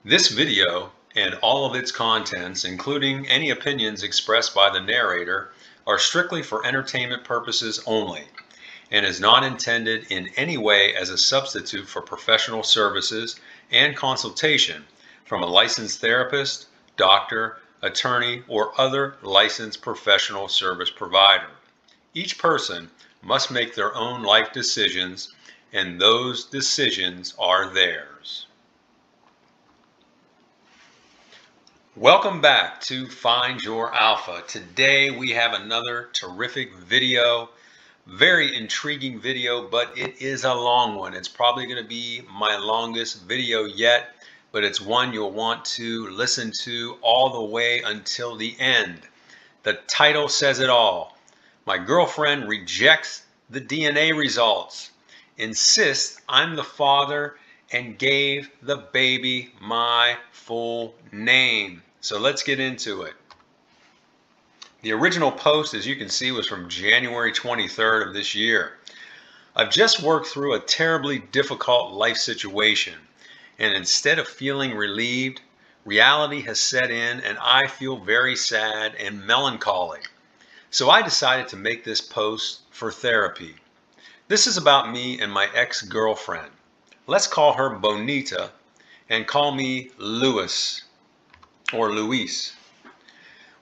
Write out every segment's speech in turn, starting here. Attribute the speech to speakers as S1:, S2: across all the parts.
S1: This video and all of its contents, including any opinions expressed by the narrator, are strictly for entertainment purposes only and is not intended in any way as a substitute for professional services and consultation from a licensed therapist, doctor, attorney, or other licensed professional service provider. Each person must make their own life decisions, and those decisions are theirs. Welcome back to Find Your Alpha. Today we have another terrific video, very intriguing video, but it is a long one. It's probably going to be my longest video yet, but it's one you'll want to listen to all the way until the end. The title says it all. My girlfriend rejects the DNA results, insists I'm the father, and gave the baby my full name. So let's get into it. The original post, as you can see, was from January 23rd of this year. I've just worked through a terribly difficult life situation, and instead of feeling relieved, reality has set in and I feel very sad and melancholy. So I decided to make this post for therapy. This is about me and my ex-girlfriend. Let's call her Bonita and call me Louis or Luis.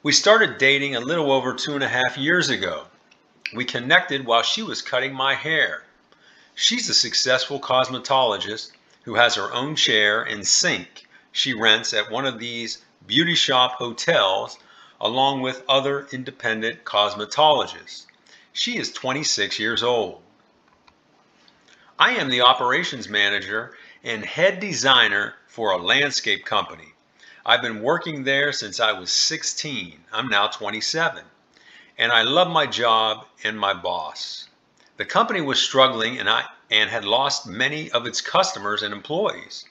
S1: We started dating a little over 2.5 years ago. We connected while she was cutting my hair. She's a successful cosmetologist who has her own chair and sink she rents at one of these beauty shop hotels along with other independent cosmetologists. She is 26 years old. I am the operations manager and head designer for a landscape company. I've been working there since I was 16. I'm now 27. And I love my job and my boss. The company was struggling and had lost many of its customers and employees.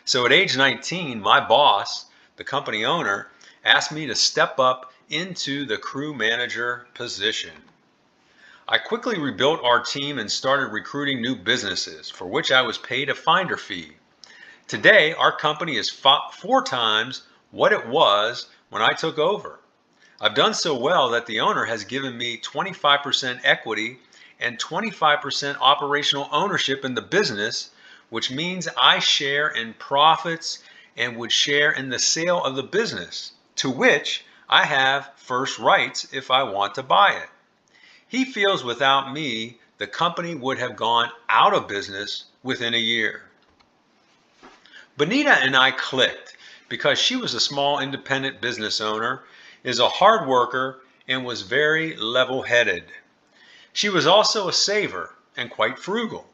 S1: So at age 19, my boss, the company owner, asked me to step up into the crew manager position. I quickly rebuilt our team and started recruiting new businesses, for which I was paid a finder fee. Today, our company is 4 times what it was when I took over. I've done so well that the owner has given me 25% equity and 25% operational ownership in the business, which means I share in profits and would share in the sale of the business, to which I have first rights if I want to buy it. He feels without me, the company would have gone out of business within a year. Bonita and I clicked because she was a small independent business owner, is a hard worker, and was very level-headed. She was also a saver and quite frugal.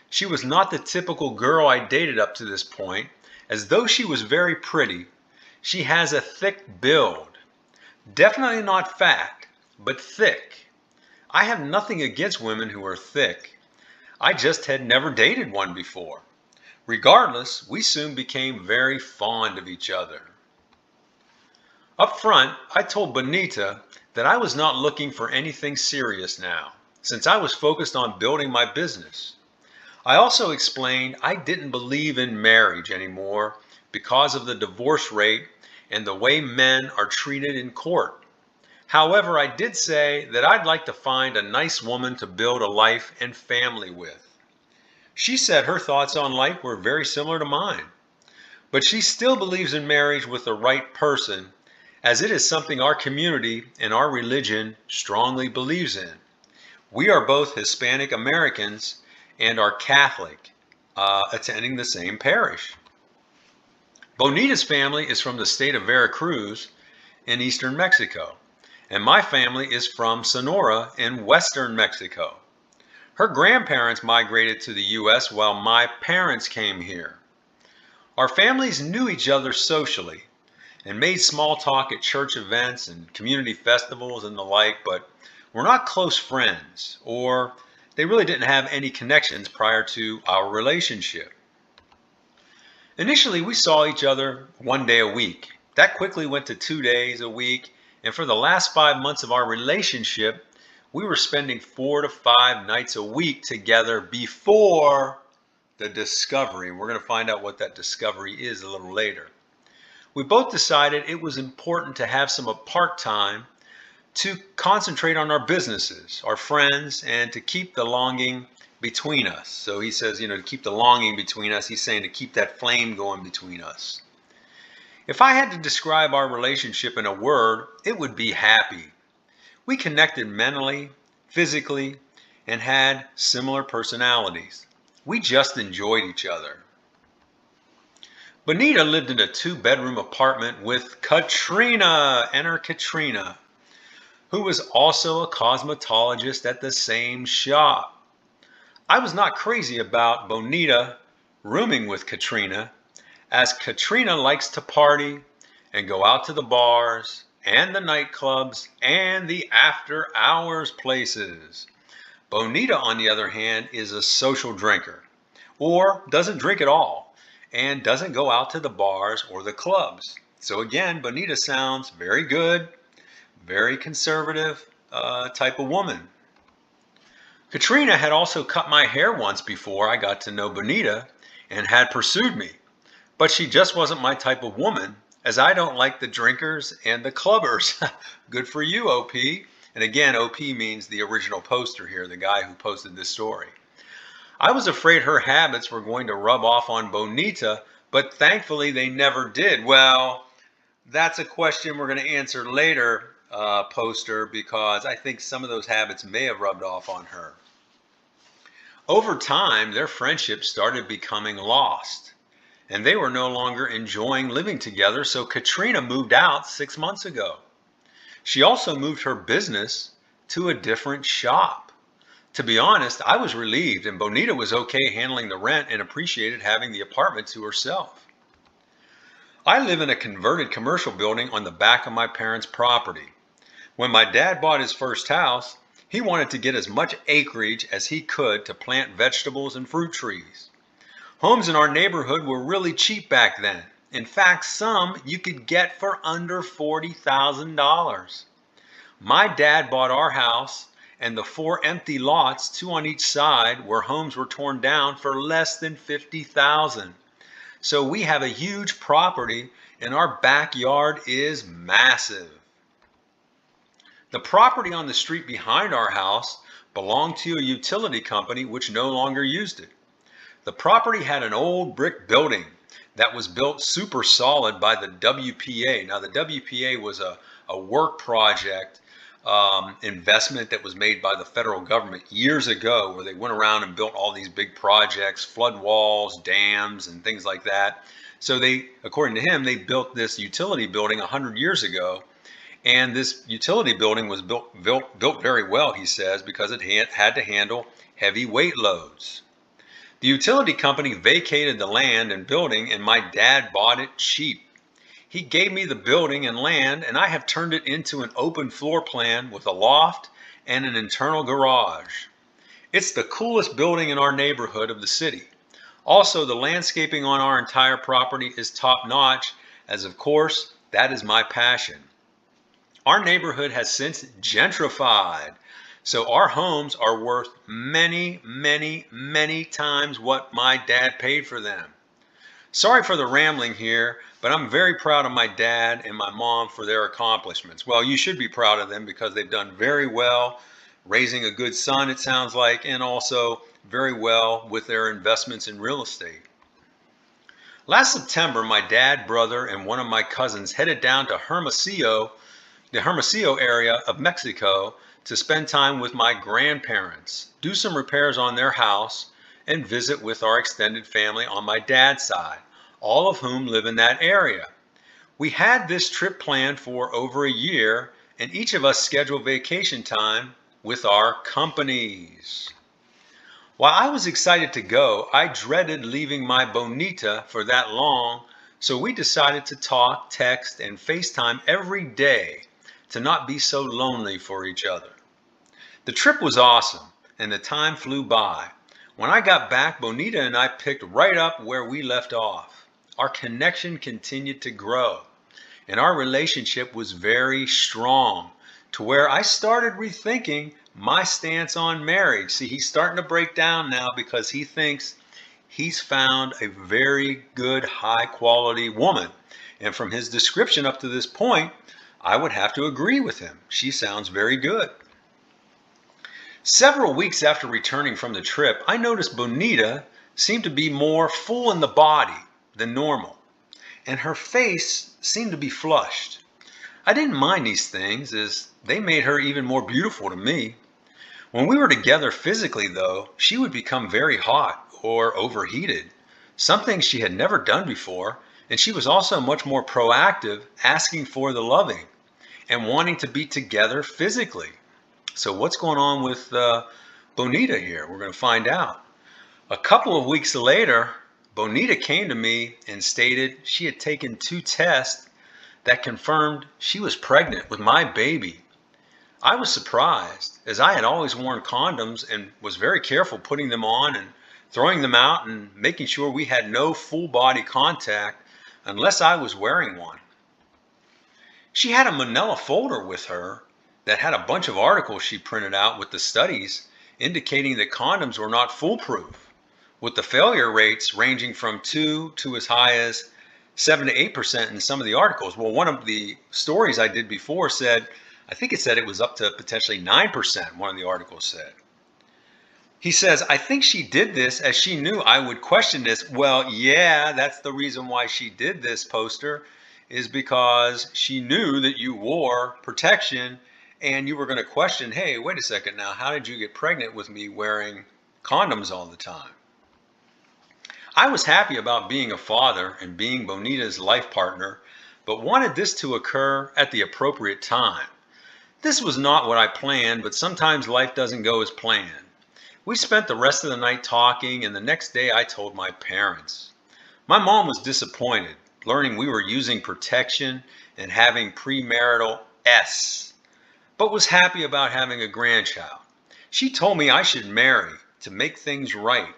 S1: She was not the typical girl I dated up to this point, as though she was very pretty. She has a thick build. Definitely not fat, but thick. I have nothing against women who are thick. I just had never dated one before. Regardless, we soon became very fond of each other. Up front, I told Bonita that I was not looking for anything serious now, since I was focused on building my business. I also explained I didn't believe in marriage anymore because of the divorce rate and the way men are treated in court. However, I did say that I'd like to find a nice woman to build a life and family with. She said her thoughts on life were very similar to mine, but she still believes in marriage with the right person, as it is something our community and our religion strongly believes in. We are both Hispanic Americans and are Catholic, attending the same parish. Bonita's family is from the state of Veracruz in eastern Mexico, and my family is from Sonora in western Mexico. Her grandparents migrated to the U.S. while my parents came here. Our families knew each other socially and made small talk at church events and community festivals and the like, but were not close friends, or they really didn't have any connections prior to our relationship. Initially, we saw each other 1 day a week. That quickly went to 2 days a week, and for the last 5 months of our relationship, we were spending 4 to 5 nights a week together before the discovery. We're going to find out what that discovery is a little later. We both decided it was important to have some apart time to concentrate on our businesses, our friends, and to keep the longing between us. So he says, to keep the longing between us, he's saying to keep that flame going between us. If I had to describe our relationship in a word, it would be happy. We connected mentally, physically, and had similar personalities. We just enjoyed each other. Bonita lived in a 2-bedroom apartment with Katrina, enter Katrina, who was also a cosmetologist at the same shop. I was not crazy about Bonita rooming with Katrina, as Katrina likes to party and go out to the bars and the nightclubs and the after hours places. Bonita, on the other hand, is a social drinker, or doesn't drink at all, and doesn't go out to the bars or the clubs. So again, Bonita sounds very good, very conservative type of woman. Katrina had also cut my hair once before I got to know Bonita and had pursued me, but she just wasn't my type of woman, as I don't like the drinkers and the clubbers. Good for you, OP. And again, OP means the original poster here, the guy who posted this story. I was afraid her habits were going to rub off on Bonita, but thankfully they never did. Well, that's a question we're going to answer later, poster, because I think some of those habits may have rubbed off on her. Over time, their friendship started becoming lost, and they were no longer enjoying living together, so Katrina moved out 6 months ago. She also moved her business to a different shop. To be honest, I was relieved, and Bonita was okay handling the rent and appreciated having the apartment to herself. I live in a converted commercial building on the back of my parents' property. When my dad bought his first house, he wanted to get as much acreage as he could to plant vegetables and fruit trees. Homes in our neighborhood were really cheap back then. In fact, some you could get for under $40,000. My dad bought our house and the 4 empty lots, 2 on each side, where homes were torn down, for less than $50,000. So we have a huge property and our backyard is massive. The property on the street behind our house belonged to a utility company which no longer used it. The property had an old brick building that was built super solid by the WPA. Now the WPA was a work project investment that was made by the federal government years ago, where they went around and built all these big projects, flood walls, dams, and things like that. So they, according to him, they built this utility building 100 years ago. And this utility building was built very well, he says, because it had to handle heavy weight loads. The utility company vacated the land and building, and my dad bought it cheap. He gave me the building and land, and I have turned it into an open floor plan with a loft and an internal garage. It's the coolest building in our neighborhood of the city. Also, the landscaping on our entire property is top notch, as of course, that is my passion. Our neighborhood has since gentrified, so our homes are worth many, many, many times what my dad paid for them. Sorry for the rambling here, but I'm very proud of my dad and my mom for their accomplishments. Well, you should be proud of them because they've done very well raising a good son, it sounds like, and also very well with their investments in real estate. Last September, my dad, brother, and one of my cousins headed down to Hermosillo, the Hermosillo area of Mexico, to spend time with my grandparents, do some repairs on their house, and visit with our extended family on my dad's side, all of whom live in that area. We had this trip planned for over a year, and each of us scheduled vacation time with our companies. While I was excited to go, I dreaded leaving my Bonita for that long, so we decided to talk, text, and FaceTime every day to not be so lonely for each other. The trip was awesome, and the time flew by. When I got back, Bonita and I picked right up where we left off. Our connection continued to grow, and our relationship was very strong, to where I started rethinking my stance on marriage. See, he's starting to break down now because he thinks he's found a very good, high quality woman. And from his description up to this point, I would have to agree with him. She sounds very good. Several weeks after returning from the trip, I noticed Bonita seemed to be more full in the body than normal, and her face seemed to be flushed. I didn't mind these things as they made her even more beautiful to me. When we were together physically, though, she would become very hot or overheated, something she had never done before, and she was also much more proactive, asking for the loving and wanting to be together physically. So what's going on with Bonita here? We're going to find out. A couple of weeks later, Bonita came to me and stated she had taken 2 tests that confirmed she was pregnant with my baby. I was surprised, as I had always worn condoms and was very careful putting them on and throwing them out and making sure we had no full body contact unless I was wearing one. She had a manila folder with her that had a bunch of articles she printed out with the studies indicating that condoms were not foolproof, with the failure rates ranging from 2 to as high as 7 to 8% in some of the articles. Well, one of the stories I did before said, I think it said it was up to potentially 9%, one of the articles said. He says, I think she did this as she knew I would question this. Well, yeah, that's the reason why she did this, poster, is because she knew that you wore protection and you were going to question, hey, wait a second now, how did you get pregnant with me wearing condoms all the time? I was happy about being a father and being Bonita's life partner, but wanted this to occur at the appropriate time. This was not what I planned, but sometimes life doesn't go as planned. We spent the rest of the night talking, and the next day I told my parents. My mom was disappointed, learning we were using protection and having premarital S, but was happy about having a grandchild. She told me I should marry to make things right.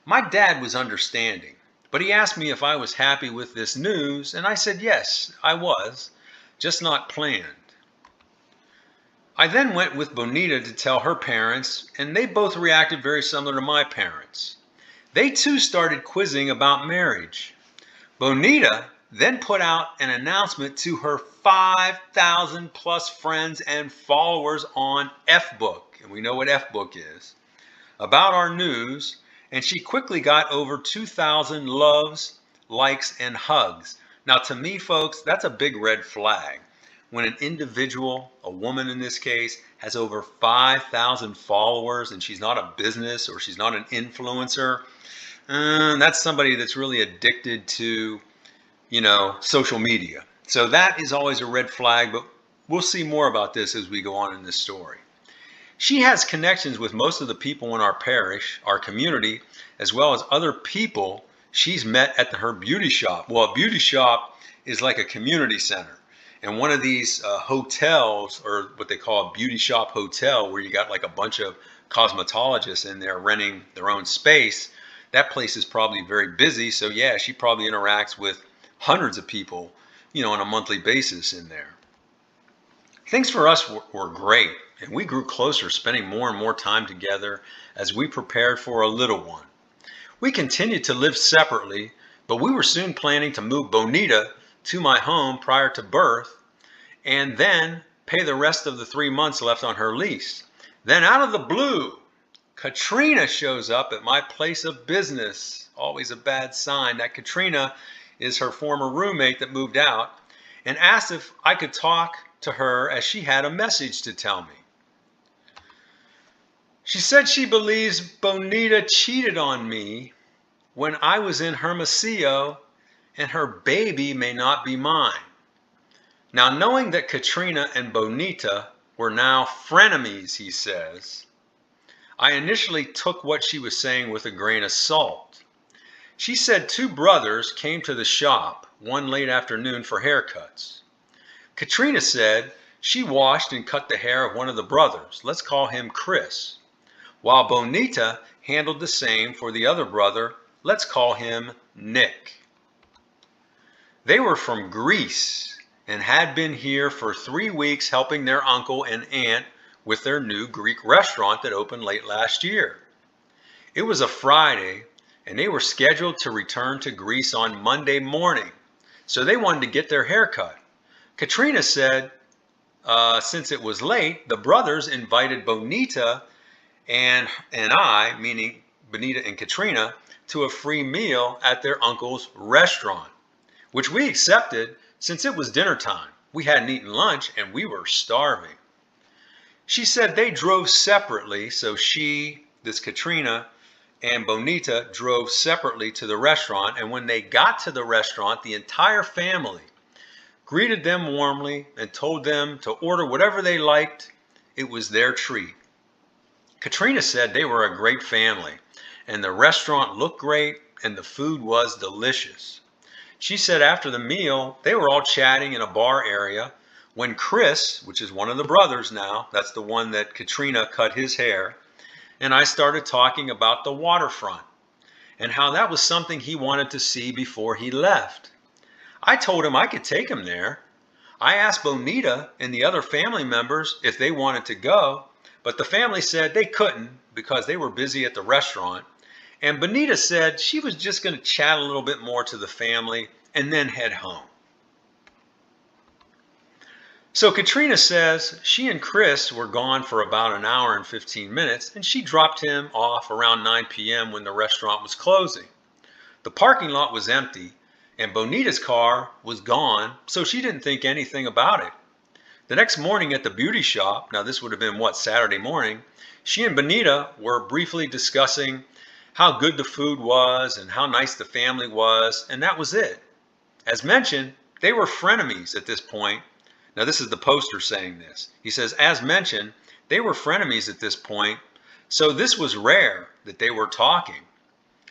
S1: My dad was understanding, but he asked me if I was happy with this news, and I said yes, I was, just not planned. I then went with Bonita to tell her parents, and they both reacted very similar to my parents. They too started quizzing about marriage. Bonita then put out an announcement to her 5,000 plus friends and followers on Fbook, and we know what Fbook is, about our news, and she quickly got over 2,000 loves, likes, and hugs. Now to me, folks, that's a big red flag. When an individual, a woman in this case, has over 5,000 followers and she's not a business or she's not an influencer, that's somebody that's really addicted to, social media. So that is always a red flag, but we'll see more about this as we go on in this story. She has connections with most of the people in our parish, our community, as well as other people she's met at her beauty shop. Well, a beauty shop is like a community center. And one of these hotels, or what they call a beauty shop hotel, where you got like a bunch of cosmetologists in there renting their own space, that place is probably very busy. So yeah, she probably interacts with hundreds of people, on a monthly basis in there. Things for us were great, and we grew closer, spending more and more time together as we prepared for a little one. We continued to live separately, but we were soon planning to move Bonita to my home prior to birth, and then pay the rest of the 3 months left on her lease. Then out of the blue, Katrina shows up at my place of business. Always a bad sign. That Katrina is her former roommate that moved out, and asked if I could talk to her as she had a message to tell me. She said she believes Bonita cheated on me when I was in Hermosillo, and her baby may not be mine. Now, knowing that Katrina and Bonita were now frenemies, he says, I initially took what she was saying with a grain of salt. She said 2 brothers came to the shop one late afternoon for haircuts. Katrina said she washed and cut the hair of one of the brothers, let's call him Chris, while Bonita handled the same for the other brother, let's call him Nick. They were from Greece and had been here for 3 weeks helping their uncle and aunt with their new Greek restaurant that opened late last year. It was a Friday, and they were scheduled to return to Greece on Monday morning. So they wanted to get their hair cut. Katrina said, since it was late, the brothers invited Bonita and I, meaning Bonita and Katrina, to a free meal at their uncle's restaurant, which we accepted since it was dinner time. We hadn't eaten lunch and we were starving. She said they drove separately, so this Katrina, and Bonita drove separately to the restaurant, and when they got to the restaurant, the entire family greeted them warmly and told them to order whatever they liked. It was their treat. Katrina said they were a great family, and the restaurant looked great, and the food was delicious. She said after the meal, they were all chatting in a bar area when Chris, which is one of the brothers now, that's the one that Katrina cut his hair, and I started talking about the waterfront and how that was something he wanted to see before he left. I told him I could take him there. I asked Bonita and the other family members if they wanted to go, but the family said they couldn't because they were busy at the restaurant. And Bonita said she was just going to chat a little bit more to the family and then head home. So Katrina says she and Chris were gone for about an hour and 15 minutes, and she dropped him off around 9 p.m. when the restaurant was closing. The parking lot was empty, and Bonita's car was gone, so she didn't think anything about it. The next morning at the beauty shop, now this would have been Saturday morning, she and Bonita were briefly discussing how good the food was and how nice the family was, and that was it. As mentioned, they were frenemies at this point. Now this is the poster saying this. He says, as mentioned, they were frenemies at this point, so this was rare that they were talking.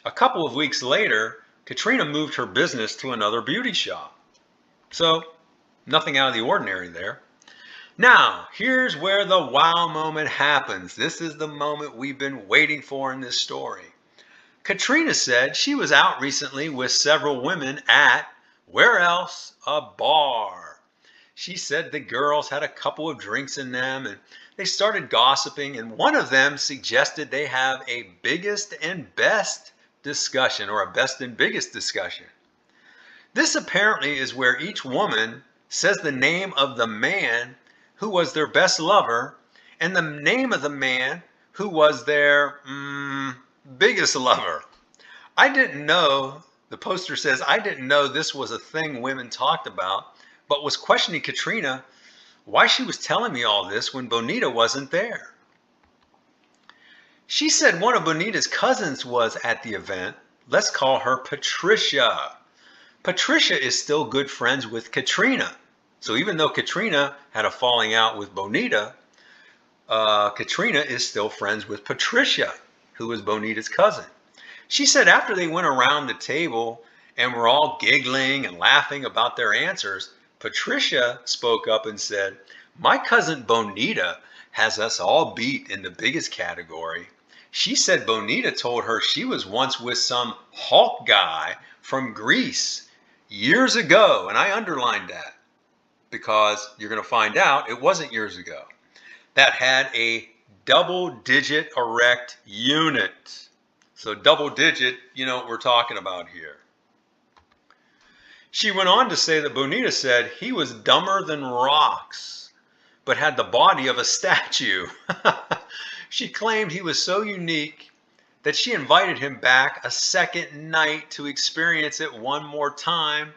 S1: A couple of weeks later, Katrina moved her business to another beauty shop. So, nothing out of the ordinary there. Now, here's where the wow moment happens. This is the moment we've been waiting for in this story. Katrina said she was out recently with several women at, where else? A bar. She said the girls had a couple of drinks in them and they started gossiping, and one of them suggested they have a biggest and best discussion, or a best and biggest discussion. This apparently is where each woman says the name of the man who was their best lover and the name of the man who was their biggest lover. I didn't know, the poster says, I didn't know this was a thing women talked about, but was questioning Katrina why she was telling me all this when Bonita wasn't there. She said one of Bonita's cousins was at the event. Let's call her Patricia. Patricia is still good friends with Katrina. So even though Katrina had a falling out with Bonita, Katrina is still friends with Patricia, who is Bonita's cousin. She said after they went around the table and were all giggling and laughing about their answers, Patricia spoke up and said, my cousin Bonita has us all beat in the biggest category. She said Bonita told her she was once with some Hulk guy from Greece years ago. And I underlined that because you're going to find out it wasn't years ago. That had a double-digit erect unit. So double-digit, you know what we're talking about here. She went on to say that Bonita said he was dumber than rocks, but had the body of a statue. She claimed he was so unique that she invited him back a second night to experience it one more time,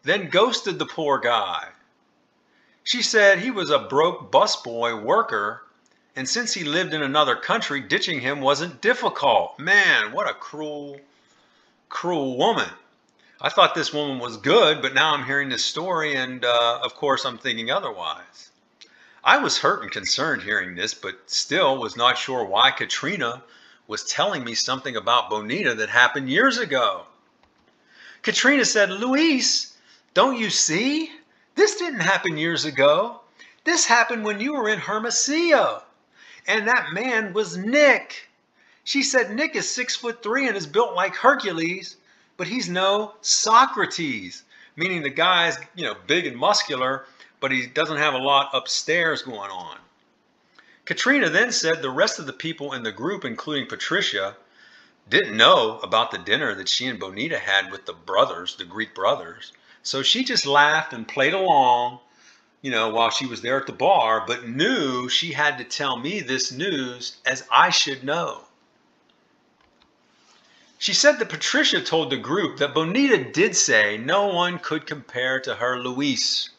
S1: then ghosted the poor guy. She said he was a broke busboy worker, and since he lived in another country, ditching him wasn't difficult. Man, what a cruel, cruel woman. I thought this woman was good, but now I'm hearing this story, and of course I'm thinking otherwise. I was hurt and concerned hearing this, but still was not sure why Katrina was telling me something about Bonita that happened years ago. Katrina said, Luis, don't you see? This didn't happen years ago. This happened when you were in Hermosillo. And that man was Nick. She said Nick is 6'3" and is built like Hercules, but he's no Socrates, meaning the guy's, big and muscular, but he doesn't have a lot upstairs going on. Katrina then said the rest of the people in the group, including Patricia, didn't know about the dinner that she and Bonita had with the brothers, the Greek brothers. So she just laughed and played along, while she was there at the bar, but knew she had to tell me this news as I should know. She said that Patricia told the group that Bonita did say no one could compare to her Luis,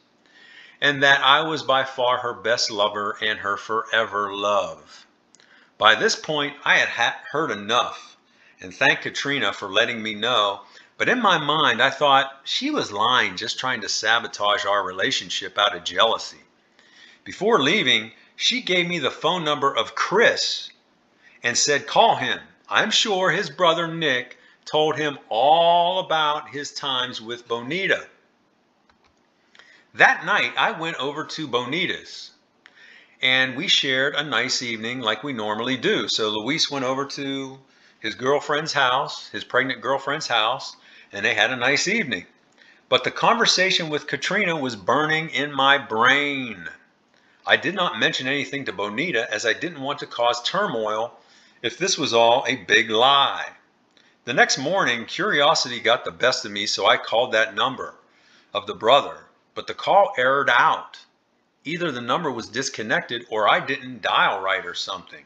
S1: and that I was by far her best lover and her forever love. By this point, I had heard enough and thanked Katrina for letting me know, but in my mind, I thought she was lying, just trying to sabotage our relationship out of jealousy. Before leaving, she gave me the phone number of Chris and said, call him. I'm sure his brother Nick told him all about his times with Bonita. That night, I went over to Bonita's and we shared a nice evening like we normally do. So Luis went over to his girlfriend's house, his pregnant girlfriend's house, and they had a nice evening. But the conversation with Katrina was burning in my brain. I did not mention anything to Bonita as I didn't want to cause turmoil if this was all a big lie. The next morning, curiosity got the best of me, so I called that number of the brother, but the call errored out. Either the number was disconnected or I didn't dial right or something.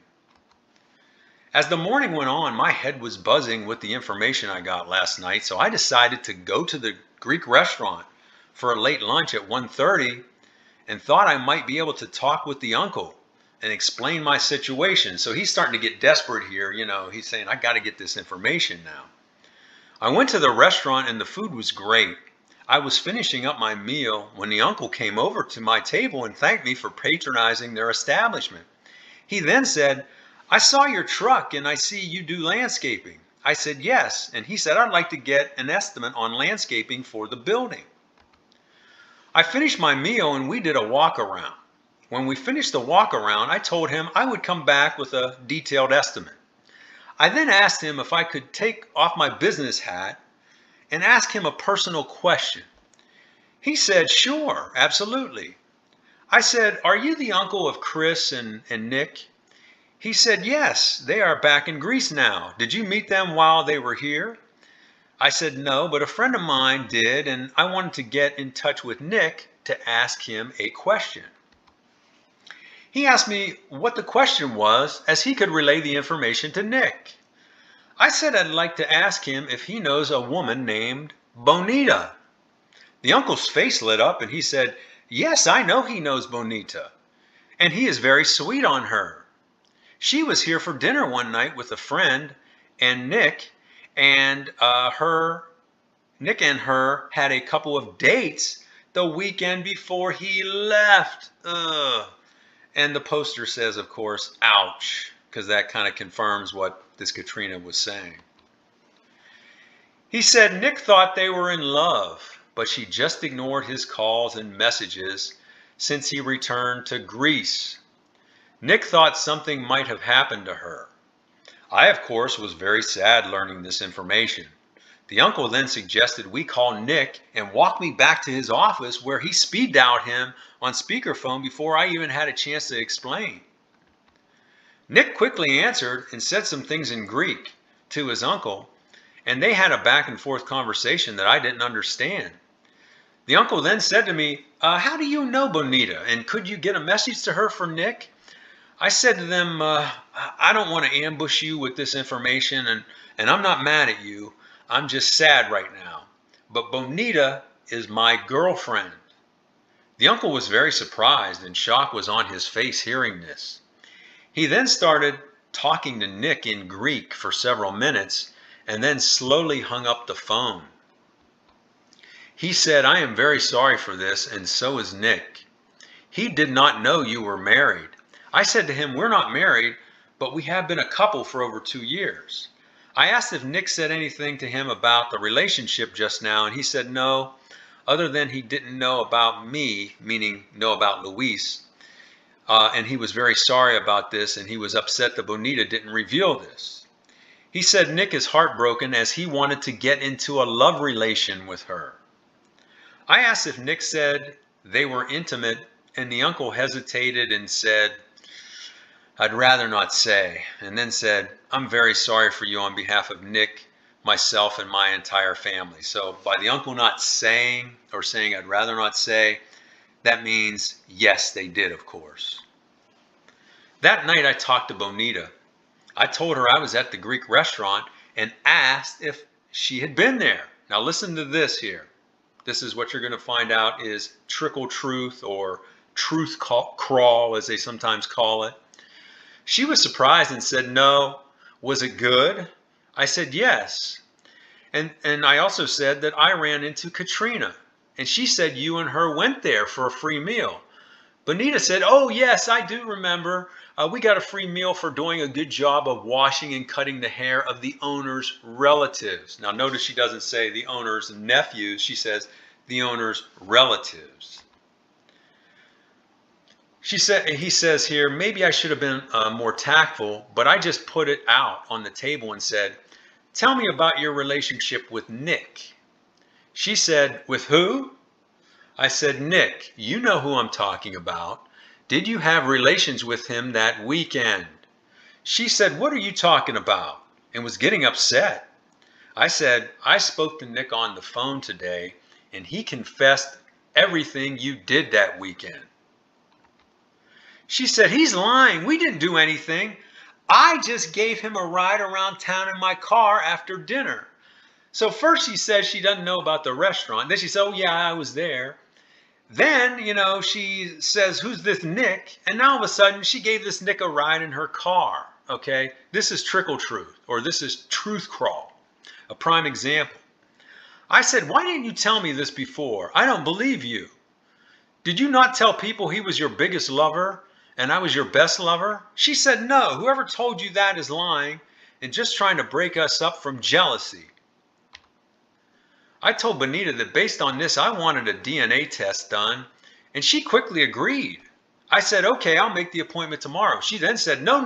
S1: As the morning went on, my head was buzzing with the information I got last night, so I decided to go to the Greek restaurant for a late lunch at 1:30 and thought I might be able to talk with the uncle and explain my situation. So he's starting to get desperate here. He's saying, I got to get this information now. I went to the restaurant and the food was great. I was finishing up my meal when the uncle came over to my table and thanked me for patronizing their establishment. He then said, I saw your truck and I see you do landscaping. I said, yes. And he said, I'd like to get an estimate on landscaping for the building. I finished my meal and we did a walk around. When we finished the walk around, I told him I would come back with a detailed estimate. I then asked him if I could take off my business hat and ask him a personal question. He said, sure, absolutely. I said, are you the uncle of Chris and Nick? He said, yes, they are back in Greece now. Did you meet them while they were here? I said, no, but a friend of mine did, and I wanted to get in touch with Nick to ask him a question. He asked me what the question was as he could relay the information to Nick. I said I'd like to ask him if he knows a woman named Bonita. The uncle's face lit up and he said, yes, I know he knows Bonita, and he is very sweet on her. She was here for dinner one night with a friend, and Nick and her had a couple of dates the weekend before he left. And the poster says, of course, ouch, because that kind of confirms what this Katrina was saying. He said Nick thought they were in love, but she just ignored his calls and messages since he returned to Greece. Nick thought something might have happened to her. I, of course, was very sad learning this information. The uncle then suggested we call Nick and walk me back to his office where he speed dialed him on speakerphone before I even had a chance to explain. Nick quickly answered and said some things in Greek to his uncle, and they had a back and forth conversation that I didn't understand. The uncle then said to me, how do you know Bonita, and could you get a message to her for Nick? I said to them, I don't want to ambush you with this information, and I'm not mad at you. I'm just sad right now. But Bonita is my girlfriend. The uncle was very surprised, and shock was on his face hearing this. He then started talking to Nick in Greek for several minutes, and then slowly hung up the phone. He said, I am very sorry for this, and so is Nick. He did not know you were married. I said to him, we're not married, but we have been a couple for over 2 years. I asked if Nick said anything to him about the relationship just now, and he said no, other than he didn't know about me, meaning know about Luis, and he was very sorry about this, and he was upset that Bonita didn't reveal this. He said Nick is heartbroken as he wanted to get into a love relation with her. I asked if Nick said they were intimate, and the uncle hesitated and said, I'd rather not say, and then said, I'm very sorry for you on behalf of Nick, myself, and my entire family. So by the uncle not saying or saying I'd rather not say, that means yes, they did, of course. That night I talked to Bonita. I told her I was at the Greek restaurant and asked if she had been there. Now listen to this here. This is what you're going to find out is trickle truth or truth crawl, as they sometimes call it. She was surprised and said, no. Was it good? I said, yes. And I also said that I ran into Katrina. And she said you and her went there for a free meal. Bonita said, oh, yes, I do remember. We got a free meal for doing a good job of washing and cutting the hair of the owner's relatives. Now, notice she doesn't say the owner's nephews. She says the owner's relatives. He says here, maybe I should have been more tactful, but I just put it out on the table and said, tell me about your relationship with Nick. She said, with who? I said, Nick, you know who I'm talking about. Did you have relations with him that weekend? She said, what are you talking about? And was getting upset. I said, I spoke to Nick on the phone today, and he confessed everything you did that weekend. She said, he's lying. We didn't do anything. I just gave him a ride around town in my car after dinner. So first she says she doesn't know about the restaurant. Then she said, oh, yeah, I was there. Then, she says, who's this Nick? And now all of a sudden she gave this Nick a ride in her car. Okay, this is trickle truth, or this is truth crawl. A prime example. I said, why didn't you tell me this before? I don't believe you. Did you not tell people he was your biggest lover and I was your best lover? She said, no, whoever told you that is lying and just trying to break us up from jealousy. I told Bonita that based on this, I wanted a DNA test done, and she quickly agreed. I said, okay, I'll make the appointment tomorrow. She then said, no,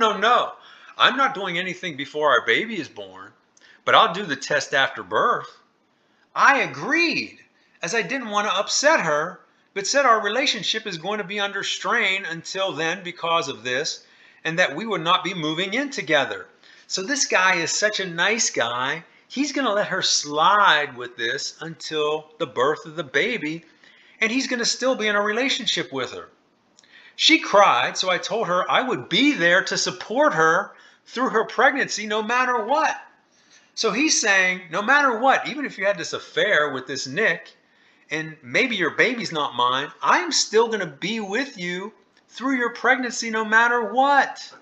S1: I'm not doing anything before our baby is born, but I'll do the test after birth. I agreed, as I didn't want to upset her, but said our relationship is going to be under strain until then because of this, and that we would not be moving in together. So this guy is such a nice guy. He's going to let her slide with this until the birth of the baby, and he's going to still be in a relationship with her. She cried, so I told her I would be there to support her through her pregnancy no matter what. So he's saying, no matter what, even if you had this affair with this Nick, and maybe your baby's not mine, I'm still going to be with you through your pregnancy no matter what.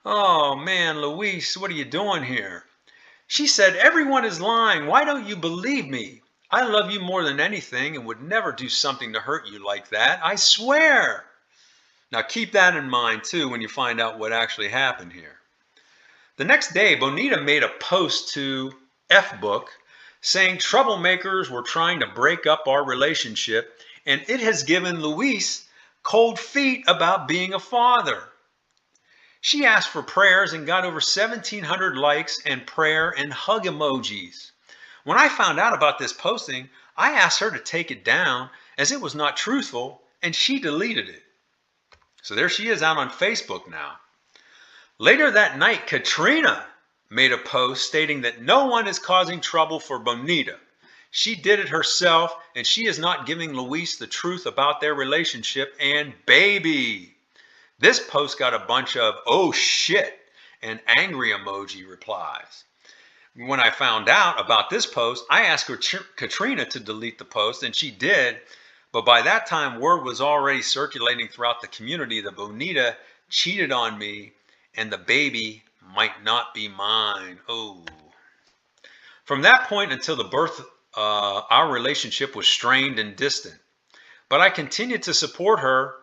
S1: Oh man, Luis, what are you doing here? She said, everyone is lying. Why don't you believe me? I love you more than anything and would never do something to hurt you like that. I swear. Now keep that in mind too when you find out what actually happened here. The next day, Bonita made a post to F-Book saying troublemakers were trying to break up our relationship, and it has given Luis cold feet about being a father. She asked for prayers and got over 1,700 likes and prayer and hug emojis. When I found out about this posting, I asked her to take it down as it was not truthful, and she deleted it. So there she is out on Facebook now. Later that night, Katrina made a post stating that no one is causing trouble for Bonita. She did it herself, and she is not giving Luis the truth about their relationship and baby. This post got a bunch of, oh shit, and angry emoji replies. When I found out about this post, I asked Katrina to delete the post, and she did. But by that time, word was already circulating throughout the community that Bonita cheated on me and the baby might not be mine. Oh. From that point until the birth, our relationship was strained and distant. But I continued to support her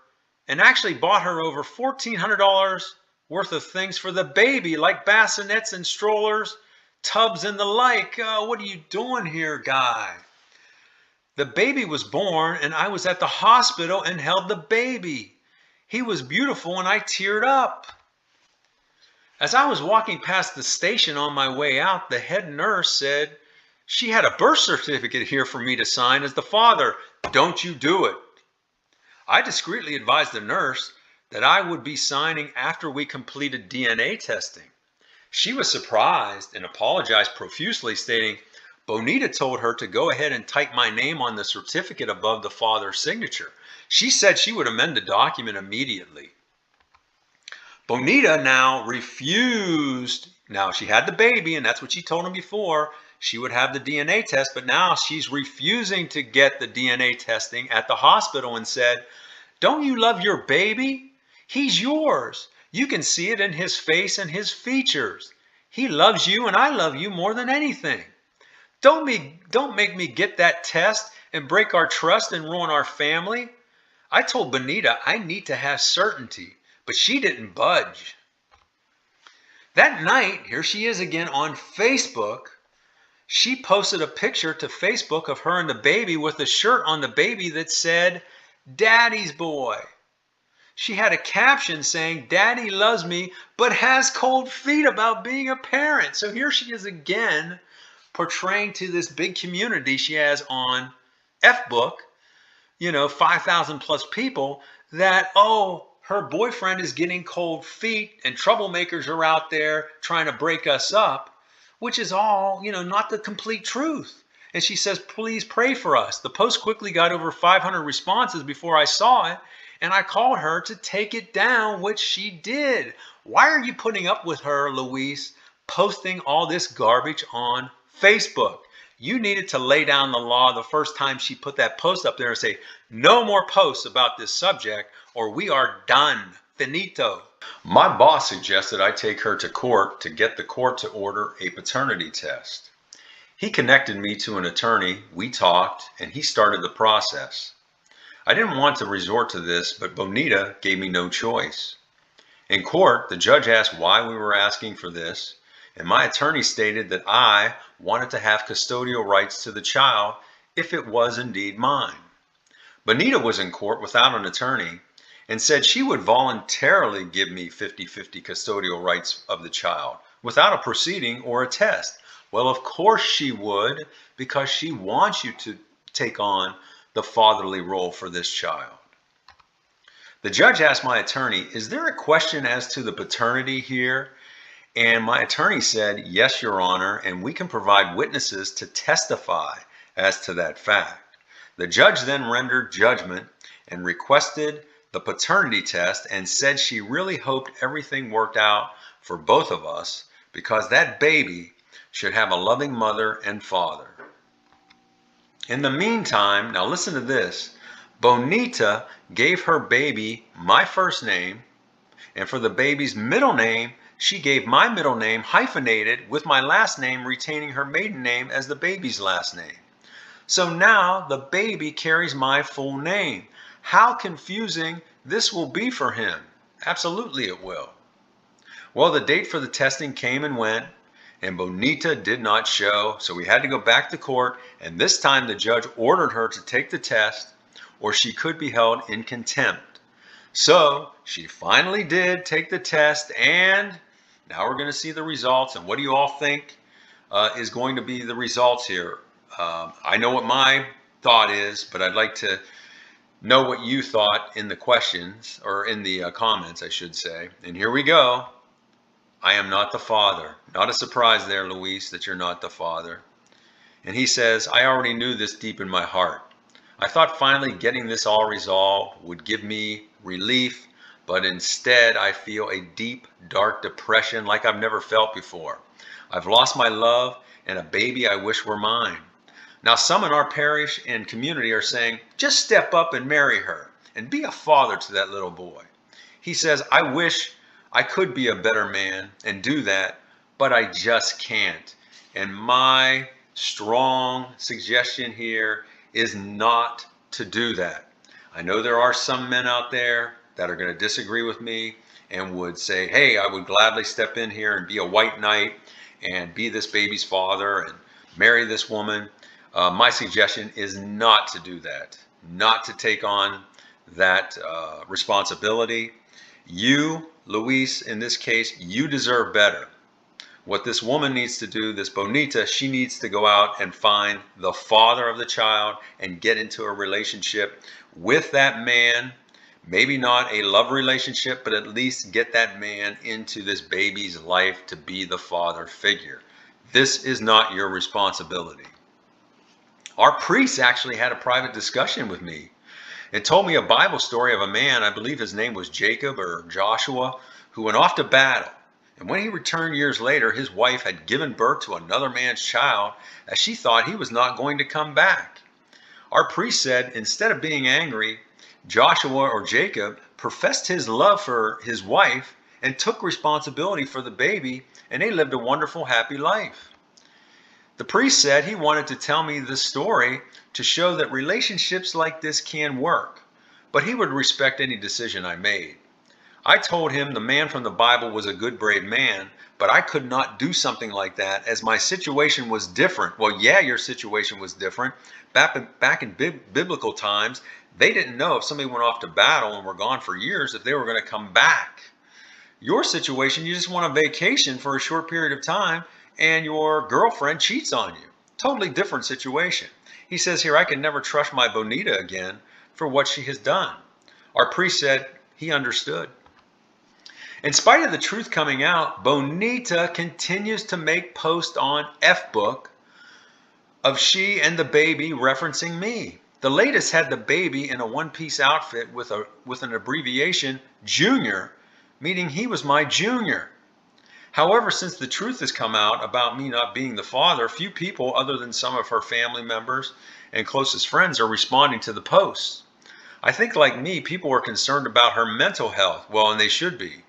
S1: and actually bought her over $1,400 worth of things for the baby, like bassinets and strollers, tubs and the like. What are you doing here, guy? The baby was born and I was at the hospital and held the baby. He was beautiful and I teared up. As I was walking past the station on my way out, the head nurse said she had a birth certificate here for me to sign as the father. Don't you do it. I discreetly advised the nurse that I would be signing after we completed DNA testing. She was surprised and apologized profusely, stating, Bonita told her to go ahead and type my name on the certificate above the father's signature. She said she would amend the document immediately. Bonita now refused. Now, she had the baby, and that's what she told him before. She would have the DNA test, but now she's refusing to get the DNA testing at the hospital and said, don't you love your baby? He's yours. You can see it in his face and his features. He loves you and I love you more than anything. Don't make me get that test and break our trust and ruin our family. I told Bonita I need to have certainty, but she didn't budge. That night, here she is again on Facebook. She posted a picture to Facebook of her and the baby with a shirt on the baby that said, Daddy's boy. She had a caption saying, Daddy loves me, but has cold feet about being a parent. So here she is again, portraying to this big community she has on F-Book, 5,000 plus people, that, her boyfriend is getting cold feet and troublemakers are out there trying to break us up, which is all, not the complete truth. And she says, please pray for us. The post quickly got over 500 responses before I saw it, and I called her to take it down, which she did. Why are you putting up with her, Luis, posting all this garbage on Facebook? You needed to lay down the law the first time she put that post up there and say, no more posts about this subject or we are done. Finito. My boss suggested I take her to court to get the court to order a paternity test. He connected me to an attorney, we talked, and he started the process. I didn't want to resort to this, but Bonita gave me no choice. In court, the judge asked why we were asking for this, and my attorney stated that I wanted to have custodial rights to the child if it was indeed mine. Bonita was in court without an attorney and said she would voluntarily give me 50-50 custodial rights of the child without a proceeding or a test. Well, of course she would, because she wants you to take on the fatherly role for this child. The judge asked my attorney, is there a question as to the paternity here? And my attorney said, yes, Your Honor, and we can provide witnesses to testify as to that fact. The judge then rendered judgment and requested the paternity test and said she really hoped everything worked out for both of us because that baby should have a loving mother and father. In the meantime, now listen to this, Bonita gave her baby my first name, and for the baby's middle name, she gave my middle name hyphenated with my last name, retaining her maiden name as the baby's last name. So now the baby carries my full name. How confusing this will be for him. Absolutely it will. Well, the date for the testing came and went, and Bonita did not show, so we had to go back to court, and this time the judge ordered her to take the test or she could be held in contempt. So she finally did take the test, and now we're going to see the results. And what do you all think is going to be the results here? I know what my thought is, but I'd like to know what you thought in the questions, or in the comments, I should say. And here we go. I am not the father. Not a surprise there, Luis, that you're not the father. And he says, I already knew this deep in my heart. I thought finally getting this all resolved would give me relief, but instead I feel a deep, dark depression like I've never felt before. I've lost my love and a baby I wish were mine. Now, some in our parish and community are saying, just step up and marry her and be a father to that little boy. He says, I wish I could be a better man and do that, but I just can't. And my strong suggestion here is not to do that. I know there are some men out there that are going to disagree with me and would say, hey, I would gladly step in here and be a white knight and be this baby's father and marry this woman. My suggestion is not to do that, not to take on that responsibility. You, Luis, in this case, you deserve better. What this woman needs to do, this Bonita, she needs to go out and find the father of the child and get into a relationship with that man. Maybe not a love relationship, but at least get that man into this baby's life to be the father figure. This is not your responsibility. Our priest actually had a private discussion with me and told me a Bible story of a man, I believe his name was Jacob or Joshua, who went off to battle. And when he returned years later, his wife had given birth to another man's child as she thought he was not going to come back. Our priest said instead of being angry, Joshua or Jacob professed his love for his wife and took responsibility for the baby, and they lived a wonderful, happy life. The priest said he wanted to tell me this story to show that relationships like this can work, but he would respect any decision I made. I told him the man from the Bible was a good, brave man, but I could not do something like that as my situation was different. Well, yeah, your situation was different. Back in biblical times, they didn't know if somebody went off to battle and were gone for years if they were going to come back. Your situation, you just want a vacation for a short period of time and your girlfriend cheats on you. Totally different situation. He says here, I can never trust my Bonita again for what she has done. Our priest said he understood. In spite of the truth coming out, Bonita continues to make posts on F-Book of she and the baby referencing me. The latest had the baby in a one-piece outfit with an abbreviation, Junior, meaning he was my junior. However, since the truth has come out about me not being the father, few people other than some of her family members and closest friends are responding to the posts. I think like me, people are concerned about her mental health. Well, and they should be.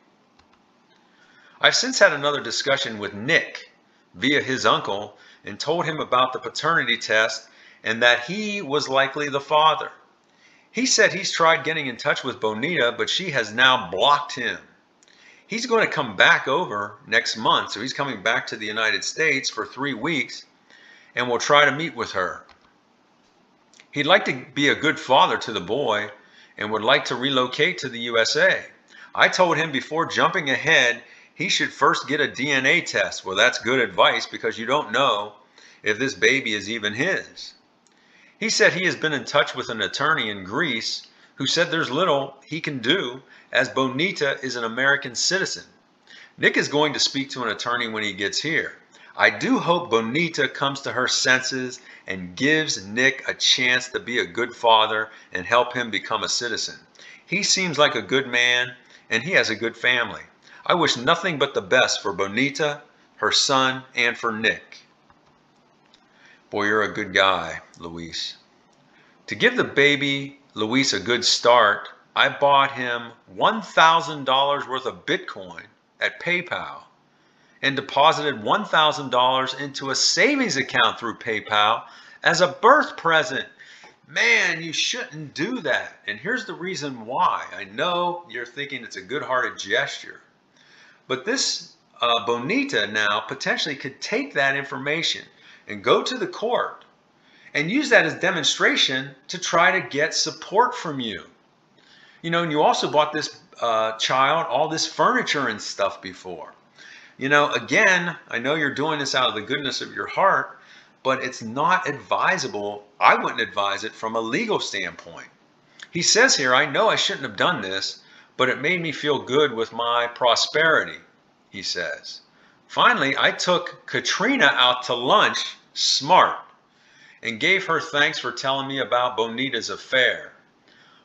S1: I've since had another discussion with Nick via his uncle and told him about the paternity test and that he was likely the father. He said he's tried getting in touch with Bonita, but she has now blocked him. He's going to come back over next month, so he's coming back to the United States for 3 weeks, and will try to meet with her. He'd like to be a good father to the boy and would like to relocate to the USA. I told him before jumping ahead, he should first get a DNA test. Well, that's good advice because you don't know if this baby is even his. He said he has been in touch with an attorney in Greece who said there's little he can do as Bonita is an American citizen. Nick is going to speak to an attorney when he gets here. I do hope Bonita comes to her senses and gives Nick a chance to be a good father and help him become a citizen. He seems like a good man and he has a good family. I wish nothing but the best for Bonita, her son, and for Nick. Boy, you're a good guy, Luis. To give the baby Luis a good start, I bought him $1,000 worth of Bitcoin at PayPal and deposited $1,000 into a savings account through PayPal as a birth present. Man, you shouldn't do that. And here's the reason why. I know you're thinking it's a good-hearted gesture, but this Bonita now potentially could take that information and go to the court and use that as demonstration to try to get support from you. You know, and you also bought this child all this furniture and stuff before. You know, again, I know you're doing this out of the goodness of your heart, but it's not advisable. I wouldn't advise it from a legal standpoint. He says here, I know I shouldn't have done this, but it made me feel good with my prosperity, he says. Finally, I took Katrina out to lunch, smart, and gave her thanks for telling me about Bonita's affair.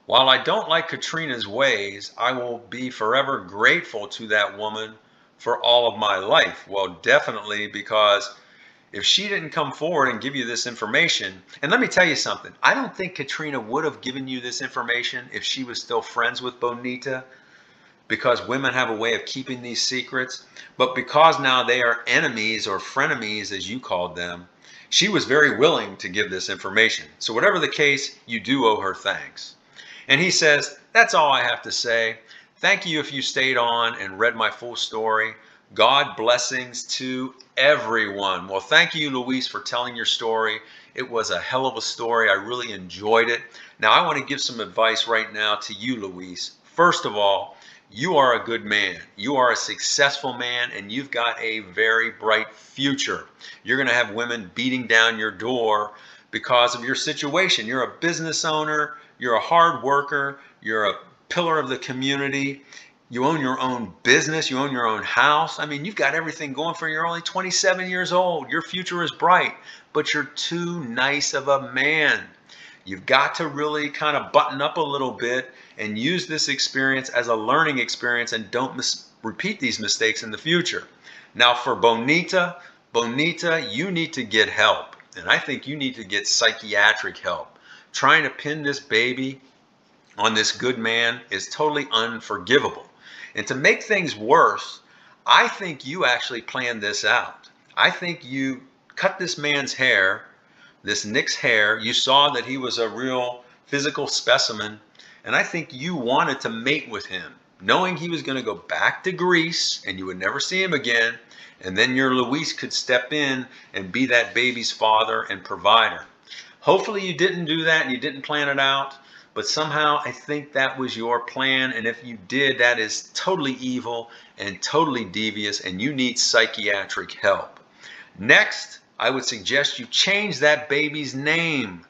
S1: While I don't like Katrina's ways, I will be forever grateful to that woman for all of my life. Well, definitely, because if she didn't come forward and give you this information, and let me tell you something, I don't think Katrina would have given you this information if she was still friends with Bonita, because women have a way of keeping these secrets. But because now they are enemies or frenemies, as you called them, she was very willing to give this information. So whatever the case, you do owe her thanks. And he says, that's all I have to say. Thank you if you stayed on and read my full story. God blessings to everyone. Well, thank you, Luis, for telling your story. It was a hell of a story. I really enjoyed it. Now, I want to give some advice right now to you, Luis. First of all, you are a good man. You are a successful man, and you've got a very bright future. You're going to have women beating down your door because of your situation. You're a business owner. You're a hard worker. You're a pillar of the community. You own your own business. You own your own house. I mean, you've got everything going for you. You're only 27 years old. Your future is bright, but you're too nice of a man. You've got to really kind of button up a little bit and use this experience as a learning experience, and don't repeat these mistakes in the future. Now for Bonita, you need to get help. And I think you need to get psychiatric help. Trying to pin this baby on this good man is totally unforgivable. And to make things worse, I think you actually planned this out. I think you cut this man's hair, this Nick's hair. You saw that he was a real physical specimen. And I think you wanted to mate with him, knowing he was going to go back to Greece and you would never see him again. And then your Luis could step in and be that baby's father and provider. Hopefully you didn't do that and you didn't plan it out. But somehow I think that was your plan, and if you did, that is totally evil and totally devious, and you need psychiatric help. Next, I would suggest you change that baby's name.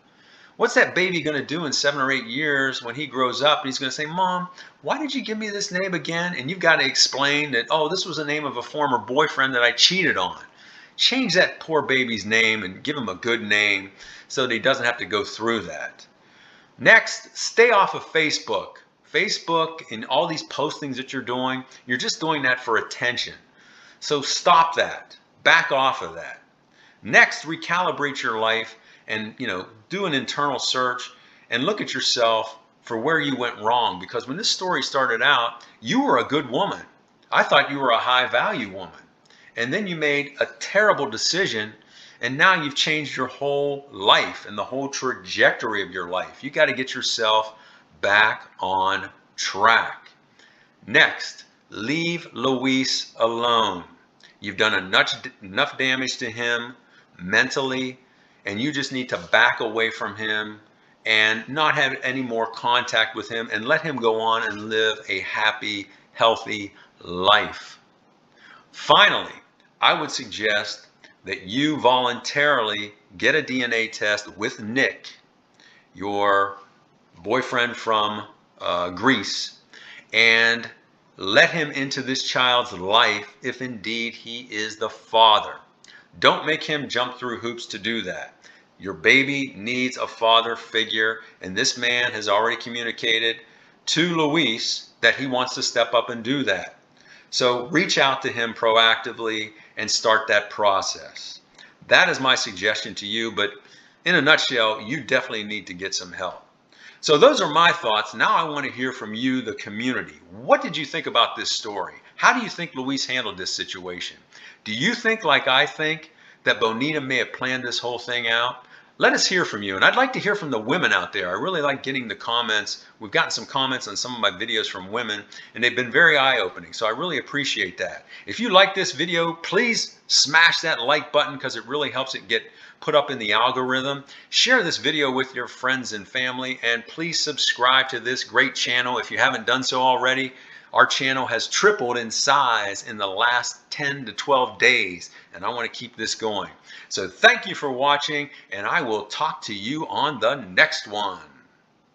S1: What's that baby going to do in 7 or 8 years when he grows up and he's going to say, Mom, why did you give me this name again? And you've got to explain that, oh, this was the name of a former boyfriend that I cheated on. Change that poor baby's name and give him a good name so that he doesn't have to go through that. Next, stay off of Facebook. Facebook and all these postings that you're just doing that for attention. So stop that. Back off of that. Next, recalibrate your life and do an internal search and look at yourself for where you went wrong. Because when this story started out, you were a good woman. I thought you were a high value woman. And then you made a terrible decision. And now you've changed your whole life and the whole trajectory of your life. You got to get yourself back on track. Next, leave Luis alone. You've done enough damage to him mentally, and you just need to back away from him and not have any more contact with him and let him go on and live a happy, healthy life. Finally, I would suggest that you voluntarily get a DNA test with Nick, your boyfriend from Greece, and let him into this child's life if indeed he is the father. Don't make him jump through hoops to do that. Your baby needs a father figure, and this man has already communicated to Luis that he wants to step up and do that. So reach out to him proactively and start that process. That is my suggestion to you, but in a nutshell, you definitely need to get some help. So those are my thoughts. Now I want to hear from you, the community. What did you think about this story? How do you think Luis handled this situation? Do you think, like I think, that Bonita may have planned this whole thing out? Let us hear from you. And I'd like to hear from the women out there. I really like getting the comments. We've gotten some comments on some of my videos from women, and they've been very eye-opening. So I really appreciate that. If you like this video, please smash that like button because it really helps it get put up in the algorithm. Share this video with your friends and family, and please subscribe to this great channel if you haven't done so already. Our channel has tripled in size in the last 10 to 12 days, and I want to keep this going. So thank you for watching, and I will talk to you on the next one.